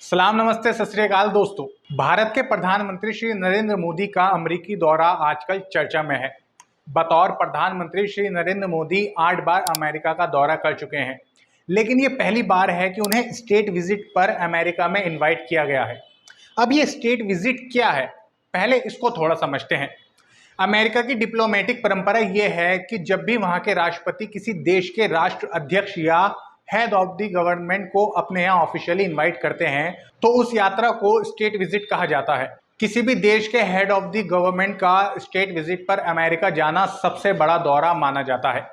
सलाम नमस्ते सत श्री अकाल दोस्तों। भारत के प्रधानमंत्री श्री नरेंद्र मोदी का अमेरिकी दौरा आजकल चर्चा में है। बतौर प्रधानमंत्री श्री नरेंद्र मोदी 8 बार अमेरिका का दौरा कर चुके हैं, लेकिन ये पहली बार है कि उन्हें स्टेट विजिट पर अमेरिका में इनवाइट किया गया है। अब ये स्टेट विजिट क्या है, पहले इसको थोड़ा समझते हैं। अमेरिका की डिप्लोमेटिक परंपरा ये है कि जब भी वहां के राष्ट्रपति किसी देश के राष्ट्र अध्यक्ष या हेड ऑफ द गवर्नमेंट को अपने यहाँ ऑफिशियली इनवाइट करते हैं तो उस यात्रा को स्टेट विजिट कहा जाता है। किसी भी देश के हेड ऑफ द गवर्नमेंट का स्टेट विजिट पर अमेरिका जाना सबसे बड़ा दौरा माना जाता है।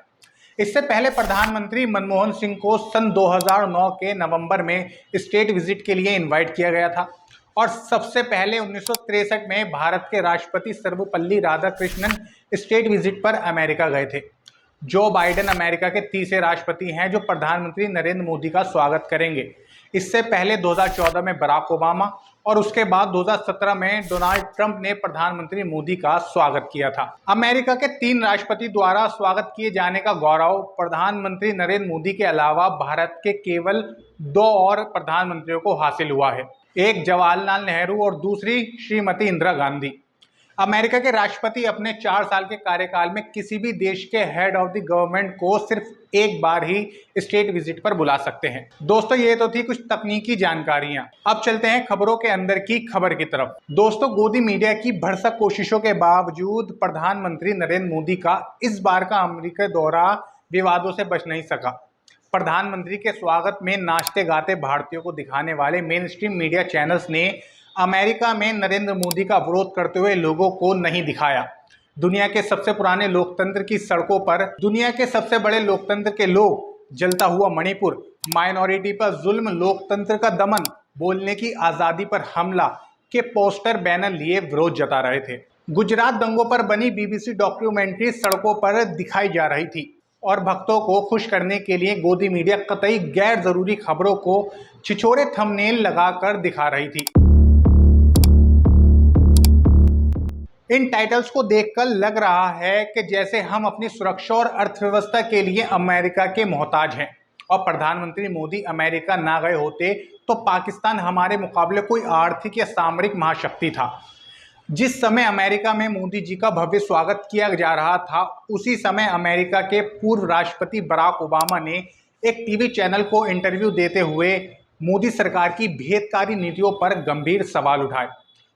इससे पहले प्रधानमंत्री मनमोहन सिंह को सन 2009 के नवंबर में स्टेट विजिट के लिए इनवाइट किया गया था और सबसे पहले 1963 में भारत के राष्ट्रपति सर्वपल्ली राधाकृष्णन स्टेट विजिट पर अमेरिका गए थे। जो बाइडेन अमेरिका के तीसरे राष्ट्रपति हैं जो प्रधानमंत्री नरेंद्र मोदी का स्वागत करेंगे। इससे पहले 2014 में बराक ओबामा और उसके बाद 2017 में डोनाल्ड ट्रंप ने प्रधानमंत्री मोदी का स्वागत किया था। अमेरिका के 3 राष्ट्रपति द्वारा स्वागत किए जाने का गौरव प्रधानमंत्री नरेंद्र मोदी के अलावा भारत के केवल 2 और प्रधानमंत्रियों को हासिल हुआ है, एक जवाहरलाल नेहरू और दूसरी श्रीमती इंदिरा गांधी। अमेरिका के राष्ट्रपति अपने 4 साल के कार्यकाल में किसी भी देश के हेड ऑफ द गवर्नमेंट को सिर्फ एक बार ही स्टेट विजिट पर बुला सकते हैं। दोस्तों, ये तो थी कुछ तकनीकी जानकारियां। अब चलते हैं खबरों के अंदर की खबर की तरफ। दोस्तों, गोदी मीडिया की भरसक कोशिशों के बावजूद प्रधानमंत्री नरेंद्र मोदी का इस बार का अमेरिका दौरा विवादों से बच नहीं सका। प्रधानमंत्री के स्वागत में नाचते गाते भारतीयों को दिखाने वाले मेन स्ट्रीम मीडिया चैनल्स ने अमेरिका में नरेंद्र मोदी का विरोध करते हुए लोगों को नहीं दिखाया। दुनिया के सबसे पुराने लोकतंत्र की सड़कों पर दुनिया के सबसे बड़े लोकतंत्र के लोग जलता हुआ मणिपुर, माइनॉरिटी पर जुल्म, लोकतंत्र का दमन, बोलने की आज़ादी पर हमला के पोस्टर बैनर लिए विरोध जता रहे थे। गुजरात दंगों पर बनी BBC डॉक्यूमेंट्री सड़कों पर दिखाई जा रही थी और भक्तों को खुश करने के लिए गोदी मीडिया कतई गैर जरूरी खबरों को छिछोरे थंबनेल लगाकर दिखा रही थी। इन टाइटल्स को देखकर लग रहा है कि जैसे हम अपनी सुरक्षा और अर्थव्यवस्था के लिए अमेरिका के मोहताज हैं और प्रधानमंत्री मोदी अमेरिका ना गए होते तो पाकिस्तान हमारे मुकाबले कोई आर्थिक या सामरिक महाशक्ति था। जिस समय अमेरिका में मोदी जी का भव्य स्वागत किया जा रहा था, उसी समय अमेरिका के पूर्व राष्ट्रपति बराक ओबामा ने एक टीवी चैनल को इंटरव्यू देते हुए मोदी सरकार की भेदकारी नीतियों पर गंभीर सवाल उठाए।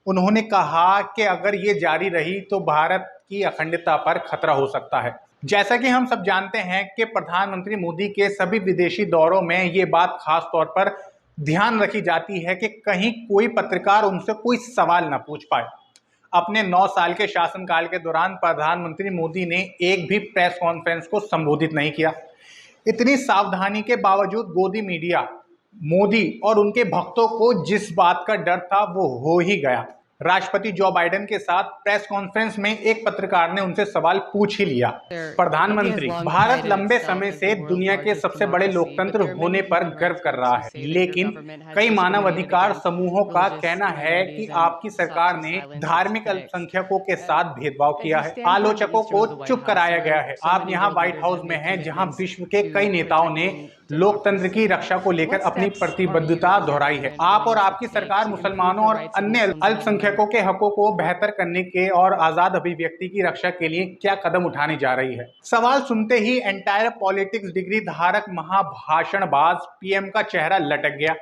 उन्होंने कहा कि अगर ये जारी रही तो भारत की अखंडता पर खतरा हो सकता है। जैसा कि हम सब जानते हैं कि प्रधानमंत्री मोदी के सभी विदेशी दौरों में ये बात खास तौर पर ध्यान रखी जाती है कि कहीं कोई पत्रकार उनसे कोई सवाल न पूछ पाए। अपने 9 साल के शासनकाल के दौरान प्रधानमंत्री मोदी ने एक भी प्रेस कॉन्फ्रेंस को संबोधित नहीं किया। इतनी सावधानी के बावजूद गोदी मीडिया मोदी और उनके भक्तों को जिस बात का डर था वो हो ही गया। राष्ट्रपति जो बाइडेन के साथ प्रेस कॉन्फ्रेंस में एक पत्रकार ने उनसे सवाल पूछ ही लिया। प्रधानमंत्री, भारत लंबे समय से दुनिया के सबसे बड़े लोकतंत्र होने पर गर्व कर रहा है, लेकिन कई मानव अधिकार समूहों का कहना है कि आपकी सरकार ने धार्मिक अल्पसंख्यकों के साथ भेदभाव किया है। आलोचकों को चुप कराया गया है। आप यहाँ व्हाइट हाउस में हैं, जहाँ विश्व के कई नेताओं ने लोकतंत्र की रक्षा को लेकर अपनी प्रतिबद्धता दोहराई है। आप और आपकी सरकार मुसलमानों और अन्य अल्पसंख्यकों के हकों को बेहतर करने के और आजाद अभिव्यक्ति की रक्षा के लिए क्या कदम उठाने जा रही है। सवाल सुनते ही एंटायर पॉलिटिक्स डिग्री धारक महाभाषणबाज पीएम का चेहरा लटक गया।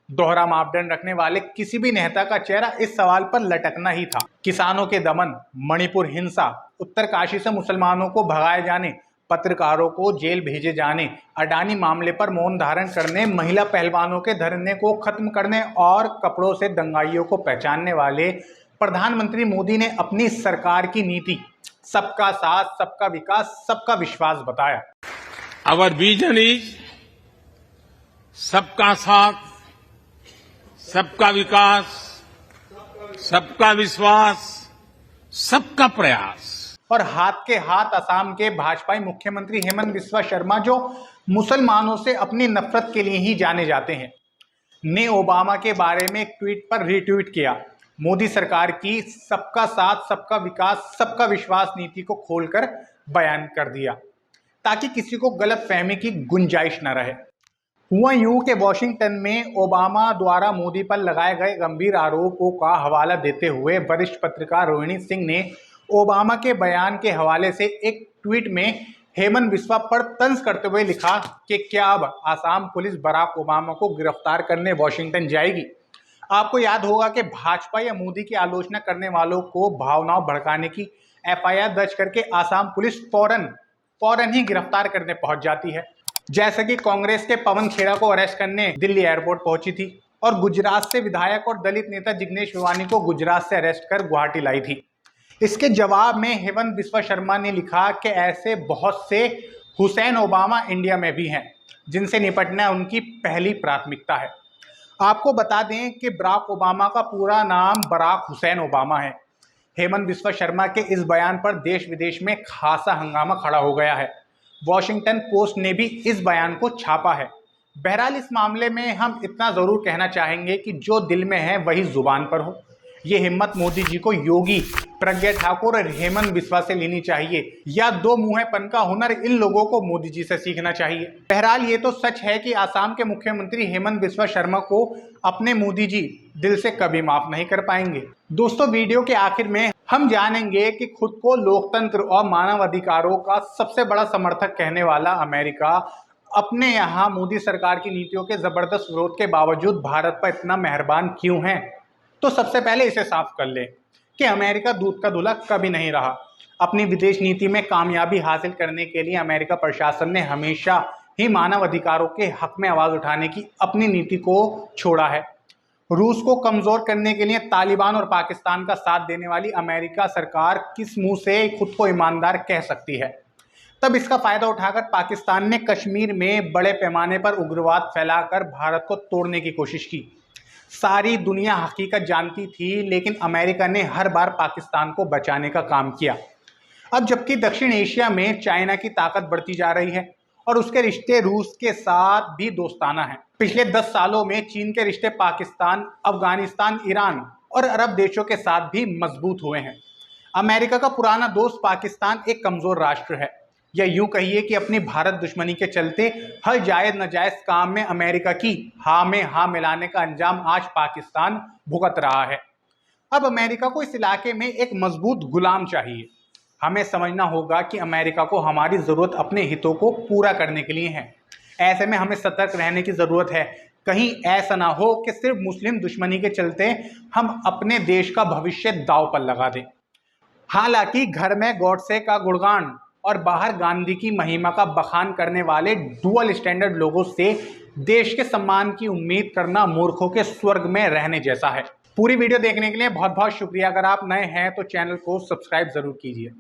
दोहरा मापदंड रखने वाले किसी भी नेता का चेहरा इस सवाल पर लटकना ही था। किसानों के दमन, मणिपुर हिंसा, उत्तरकाशी से मुसलमानों को भगाए जाने, पत्रकारों को जेल भेजे जाने, अडानी मामले पर मौन धारण करने, महिला पहलवानों के धरने को खत्म करने और कपड़ों से दंगाइयों को पहचानने वाले प्रधानमंत्री मोदी ने अपनी सरकार की नीति सबका साथ, सबका विकास, सबका विश्वास बताया। आवर विजन इज सबका साथ, सबका विकास, सबका विश्वास, सबका प्रयास। और हाथ के हाथ असम के भाजपाई मुख्यमंत्री हेमंत बिस्वा शर्मा, जो मुसलमानों से अपनी नफरत के लिए ही जाने जाते हैं, ने ओबामा के बारे में एक ट्वीट पर रीट्वीट किया। मोदी सरकार की सबका साथ, सबका विकास, सबका विश्वास नीति को खोलकर बयान कर दिया ताकि किसी को गलत फहमी की गुंजाइश न रहे। हुआ यूं कि वॉशिंगटन में ओबामा द्वारा मोदी पर लगाए गए गंभीर आरोपों का हवाला देते हुए वरिष्ठ पत्रकार रोहिणी सिंह ने ओबामा के बयान के हवाले से एक ट्वीट में हेमंत बिस्वा पर तंज करते हुए लिखा कि क्या अब आसाम पुलिस बराक ओबामा को गिरफ्तार करने वॉशिंगटन जाएगी। आपको याद होगा कि भाजपा या मोदी की आलोचना करने वालों को भावनाओं भड़काने की एफआईआर दर्ज करके आसाम पुलिस फौरन ही गिरफ्तार करने पहुंच जाती है। जैसे कि कांग्रेस के पवन खेड़ा को अरेस्ट करने दिल्ली एयरपोर्ट पहुंची थी और गुजरात से विधायक और दलित नेता जिग्नेश मेवानी को गुजरात से अरेस्ट कर गुवाहाटी लाई थी। इसके जवाब में हेमंत बिस्वा शर्मा ने लिखा कि ऐसे बहुत से हुसैन ओबामा इंडिया में भी हैं जिनसे निपटना उनकी पहली प्राथमिकता है। आपको बता दें कि बराक ओबामा का पूरा नाम बराक हुसैन ओबामा है। हेमंत बिस्वा शर्मा के इस बयान पर देश विदेश में खासा हंगामा खड़ा हो गया है। वॉशिंगटन पोस्ट ने भी इस बयान को छापा है। बहरहाल इस मामले में हम इतना जरूर कहना चाहेंगे कि जो दिल में है वही जुबान पर हो। ये हिम्मत मोदी जी को योगी, प्रज्ञा ठाकुर और हेमंत बिस्वा से लेनी चाहिए या दो मुंहेपन का हुनर इन लोगों को मोदी जी से सीखना चाहिए। बहरहाल ये तो सच है कि आसाम के मुख्यमंत्री हेमंत बिस्वा शर्मा को अपने मोदी जी दिल से कभी माफ नहीं कर पाएंगे। दोस्तों, वीडियो के आखिर में हम जानेंगे कि खुद को लोकतंत्र और मानव अधिकारों का सबसे बड़ा समर्थक कहने वाला अमेरिका अपने यहाँ मोदी सरकार की नीतियों के जबरदस्त विरोध के बावजूद भारत पर इतना मेहरबान क्यों है। तो सबसे पहले इसे साफ कर लें कि अमेरिका दूध का धुला कभी नहीं रहा। अपनी विदेश नीति में कामयाबी हासिल करने के लिए अमेरिका प्रशासन ने हमेशा ही मानव अधिकारों के हक में आवाज उठाने की अपनी नीति को छोड़ा है। रूस को कमजोर करने के लिए तालिबान और पाकिस्तान का साथ देने वाली अमेरिका सरकार किस मुंह से खुद को ईमानदार कह सकती है। तब इसका फायदा उठाकर पाकिस्तान ने कश्मीर में बड़े पैमाने पर उग्रवाद फैलाकर भारत को तोड़ने की कोशिश की। सारी दुनिया हकीकत जानती थी, लेकिन अमेरिका ने हर बार पाकिस्तान को बचाने का काम किया। अब जबकि दक्षिण एशिया में चाइना की ताकत बढ़ती जा रही है और उसके रिश्ते रूस के साथ भी दोस्ताना हैं। पिछले 10 सालों में चीन के रिश्ते पाकिस्तान, अफगानिस्तान, ईरान और अरब देशों के साथ भी मजबूत हुए हैं। अमेरिका का पुराना दोस्त पाकिस्तान एक कमजोर राष्ट्र है, या यूं कहिए कि अपनी भारत दुश्मनी के चलते हर जायज नाजायज काम में अमेरिका की हाँ में हाँ मिलाने का अंजाम आज पाकिस्तान भुगत रहा है। अब अमेरिका को इस इलाके में एक मजबूत गुलाम चाहिए। हमें समझना होगा कि अमेरिका को हमारी जरूरत अपने हितों को पूरा करने के लिए है। ऐसे में हमें सतर्क रहने की जरूरत है। कहीं ऐसा ना हो कि सिर्फ मुस्लिम दुश्मनी के चलते हम अपने देश का भविष्य दांव पर लगा दें। हालांकि घर में गॉडसे का गुणगान और बाहर गांधी की महिमा का बखान करने वाले डुअल स्टैंडर्ड लोगों से देश के सम्मान की उम्मीद करना मूर्खों के स्वर्ग में रहने जैसा है। पूरी वीडियो देखने के लिए बहुत बहुत शुक्रिया। अगर आप नए हैं तो चैनल को सब्सक्राइब जरूर कीजिए।